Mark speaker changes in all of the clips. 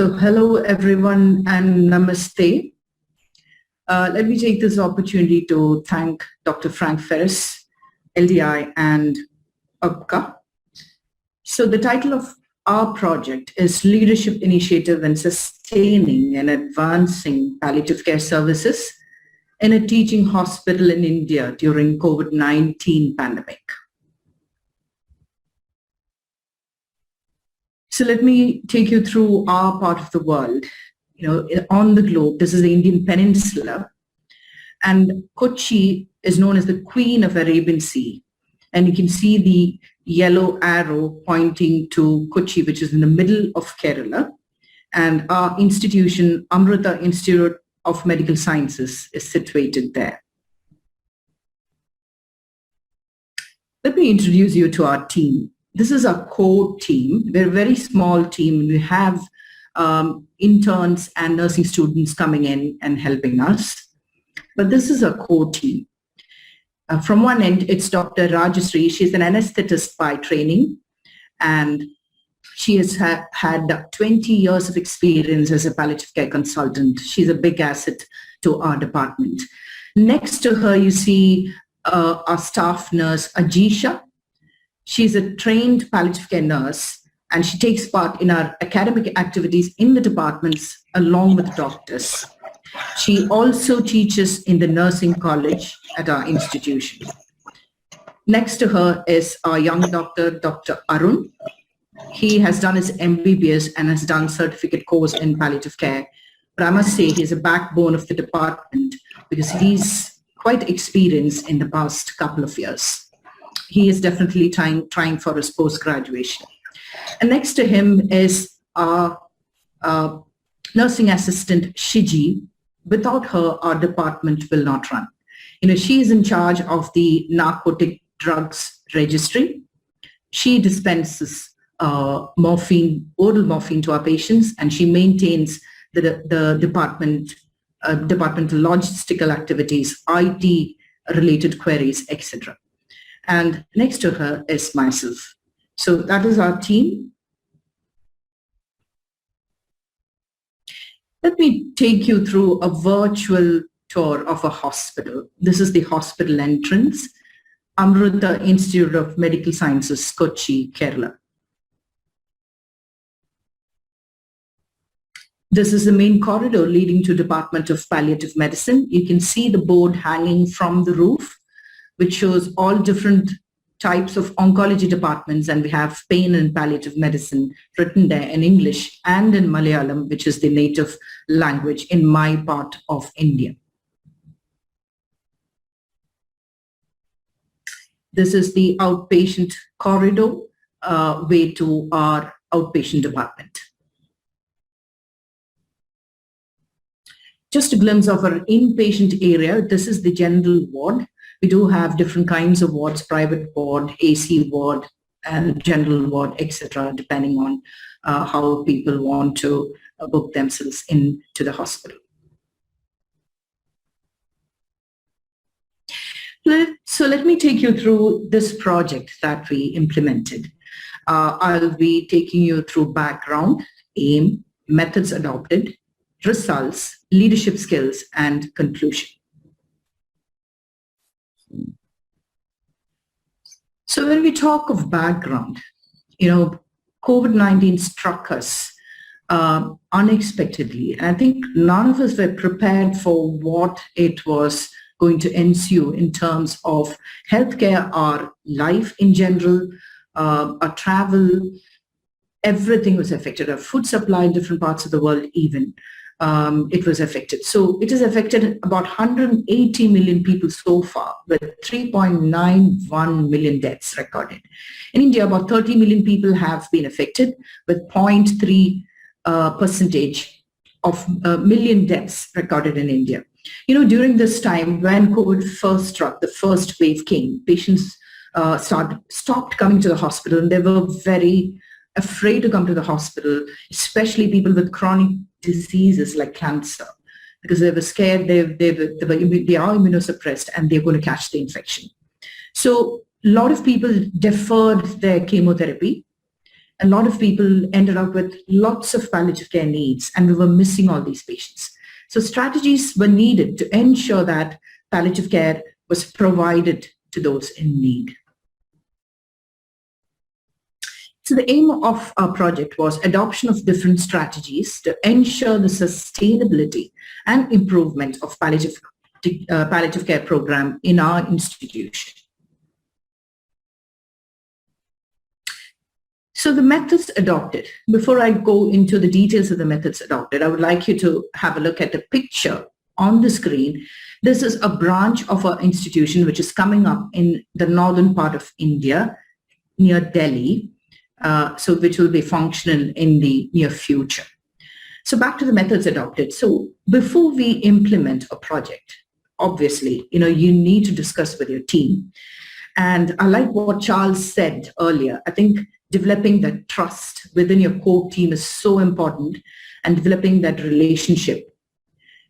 Speaker 1: So hello everyone and namaste. Let me take this opportunity to thank Dr. Frank Ferris, LDI and EUPCA. So the title of our project is Leadership Initiative in Sustaining and Advancing Palliative Care Services in a Teaching Hospital in India during COVID-19 pandemic. So let me take you through our part of the world. On the globe, this is the Indian Peninsula, and Kochi is known as the Queen of Arabian Sea. And you can see the yellow arrow pointing to Kochi, which is in the middle of Kerala. And our institution, Amrita Institute of Medical Sciences, is situated there. Let me introduce you to our team. This is our core team. We're a very small team. We have interns and nursing students coming in and helping us. But this is a core team. From one end, it's Dr. Rajashree. She's an anesthetist by training, and she has had 20 years of experience as a palliative care consultant. She's a big asset to our department. Next to her, you see our staff nurse, Ajisha. She's a trained palliative care nurse, and she takes part in our academic activities in the departments along with doctors. She also teaches in the nursing college at our institution. Next to her is our young doctor, Dr. Arun. He has done his MBBS and has done certificate course in palliative care. But I must say he's a backbone of the department because he's quite experienced in the past couple of years. He is definitely trying for his post-graduation. And next to him is our nursing assistant, Shiji. Without her, our department will not run. She is in charge of the narcotic drugs registry. She dispenses morphine, oral morphine to our patients, and she maintains the departmental logistical activities, IT-related queries, etc. And next to her is myself. So that is our team. Let me take you through a virtual tour of a hospital. This is the hospital entrance, Amrita Institute of Medical Sciences, Kochi, Kerala. This is the main corridor leading to Department of Palliative Medicine. You can see the board hanging from the roof, which shows all different types of oncology departments, and we have pain and palliative medicine written there in English and in Malayalam, which is the native language in my part of India. This is the outpatient corridor way to our outpatient department. Just a glimpse of our inpatient area. This is the general ward. We do have different kinds of wards, private ward, AC ward, and general ward, etc., depending on how people want to book themselves into the hospital. So let me take you through this project that we implemented. I'll be taking you through background, aim, methods adopted, results, leadership skills, and conclusion. So when we talk of background, COVID-19 struck us unexpectedly. And I think none of us were prepared for what it was going to ensue in terms of healthcare, our life in general, our travel. Everything was affected. Our food supply in different parts of the world even. It was affected. So it has affected about 180 million people so far, with 3.91 million deaths recorded. In India, about 30 million people have been affected, with 0.3 percentage of million deaths recorded in India. During this time, when COVID first struck, the first wave came, patients stopped coming to the hospital, and they were very afraid to come to the hospital, especially people with chronic diseases like cancer, because they were scared, they are immunosuppressed, and they're going to catch the infection. So a lot of people deferred their chemotherapy, a lot of people ended up with lots of palliative care needs, and we were missing all these patients. So strategies were needed to ensure that palliative care was provided to those in need. So the aim of our project was adoption of different strategies to ensure the sustainability and improvement of palliative care program in our institution. So the methods adopted. Before I go into the details of the methods adopted, I would like you to have a look at the picture on the screen. This is a branch of our institution which is coming up in the northern part of India, near Delhi, which will be functional in the near future. So back to the methods adopted. So before we implement a project, obviously, you need to discuss with your team. And I like what Charles said earlier. I think developing that trust within your core team is so important, and developing that relationship.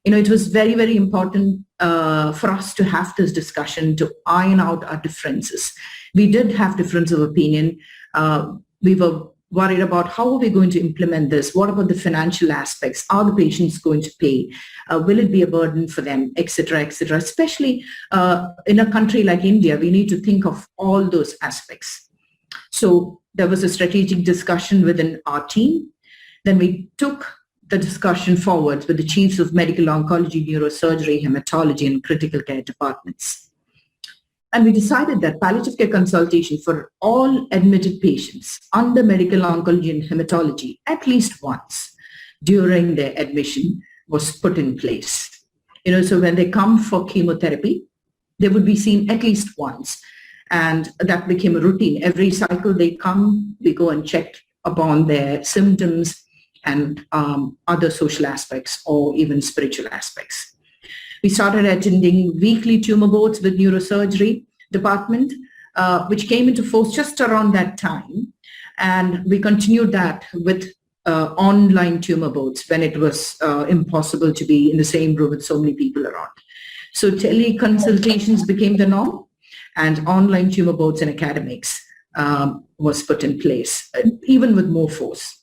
Speaker 1: It was very, very important for us to have this discussion to iron out our differences. We did have difference of opinion. We were worried about how are we going to implement this? What about the financial aspects? Are the patients going to pay? Will it be a burden for them, et cetera, et cetera? Especially in a country like India, we need to think of all those aspects. So there was a strategic discussion within our team. Then we took the discussion forward with the chiefs of medical oncology, neurosurgery, hematology, and critical care departments. And we decided that palliative care consultation for all admitted patients under medical oncology and hematology at least once during their admission was put in place. So when they come for chemotherapy, they would be seen at least once. And that became a routine. Every cycle they come, we go and check upon their symptoms and other social aspects or even spiritual aspects. We started attending weekly tumor boards with neurosurgery department, which came into force just around that time. And we continued that with online tumor boards when it was impossible to be in the same room with so many people around. So teleconsultations became the norm, and online tumor boards and academics was put in place, even with more force.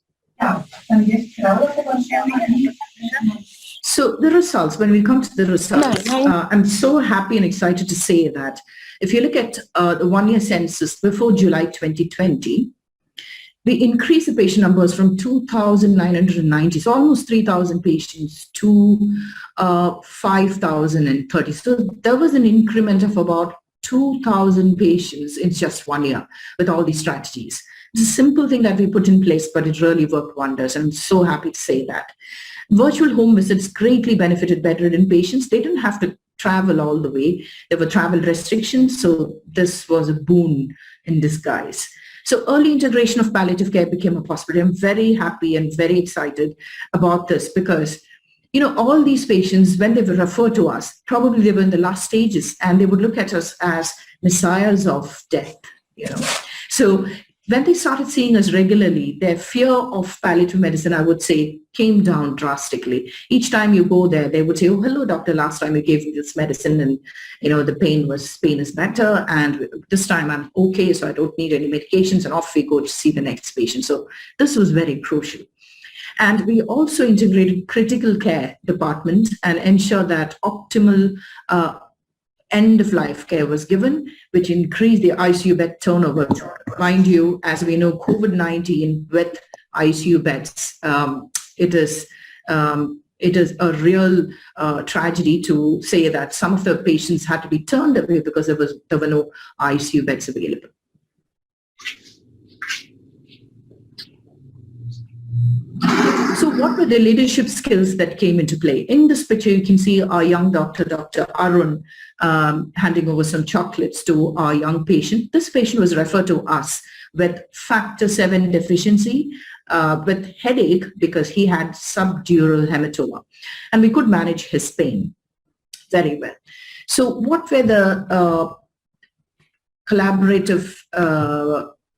Speaker 1: So the results, when we come to the results, I'm so happy and excited to say that if you look at the one-year census before July 2020, we increased the patient numbers from 2,990, so almost 3,000 patients, to 5,030. So there was an increment of about 2,000 patients in just 1 year with all these strategies. It's a simple thing that we put in place, but it really worked wonders. I'm so happy to say that. Virtual home visits greatly benefited bedridden patients. They didn't have to travel all the way. There were travel restrictions, so this was a boon in disguise. So early integration of palliative care became a possibility. I'm very happy and very excited about this because, all these patients, when they were referred to us, probably they were in the last stages and they would look at us as messiahs of death, So when they started seeing us regularly, their fear of palliative medicine, I would say, came down drastically. Each time you go there, they would say, oh, hello, doctor, last time you gave me this medicine and, the pain is better. And this time I'm okay, so I don't need any medications, and off we go to see the next patient. So this was very crucial. And we also integrated critical care department and ensured that optimal end-of-life care was given, which increased the ICU bed turnover. Mind you, as we know, COVID-19 with ICU beds, it is a real tragedy to say that some of the patients had to be turned away because there were no ICU beds available. So what were the leadership skills that came into play? In this picture, you can see our young doctor, Dr. Arun, handing over some chocolates to our young patient. This patient was referred to us with factor 7 deficiency, with headache because he had subdural hematoma. And we could manage his pain very well. So what were the collaborative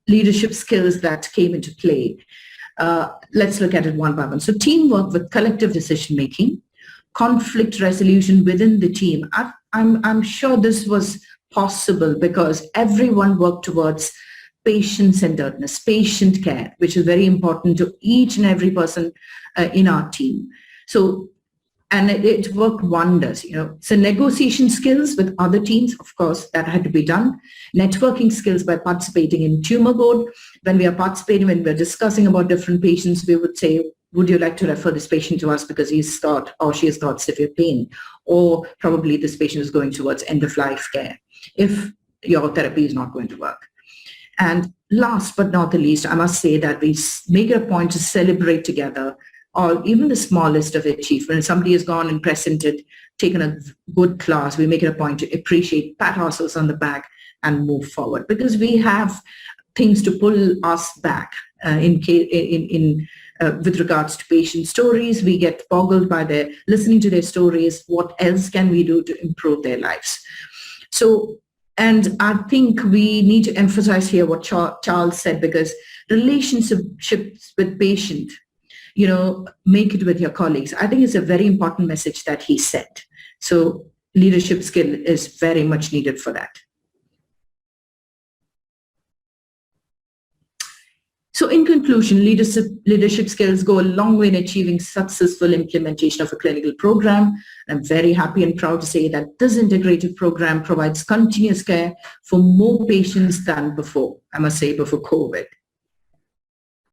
Speaker 1: leadership skills that came into play? Let's look at it one by one. So teamwork with collective decision-making, conflict resolution within the team. I'm sure this was possible because everyone worked towards patient-centeredness, patient care, which is very important to each and every person in our team. So, and it worked wonders, So negotiation skills with other teams, of course, that had to be done. Networking skills by participating in tumor board. When we are participating, when we're discussing about different patients, we would say, would you like to refer this patient to us because he's got or she has got severe pain, or probably this patient is going towards end-of-life care if your therapy is not going to work. And last but not the least, I must say that we make it a point to celebrate together, or even the smallest of achievements. Somebody has gone and presented, taken a good class, we make it a point to appreciate, pat ourselves on the back and move forward, because we have things to pull us back with regards to patient stories. We get boggled by listening to their stories. What else can we do to improve their lives? So, and I think we need to emphasize here what Charles said, because relationships with patient, make it with your colleagues. I think it's a very important message that he said. So leadership skill is very much needed for that. So in conclusion, leadership skills go a long way in achieving successful implementation of a clinical program. I'm very happy and proud to say that this integrated program provides continuous care for more patients than before, I must say, before COVID.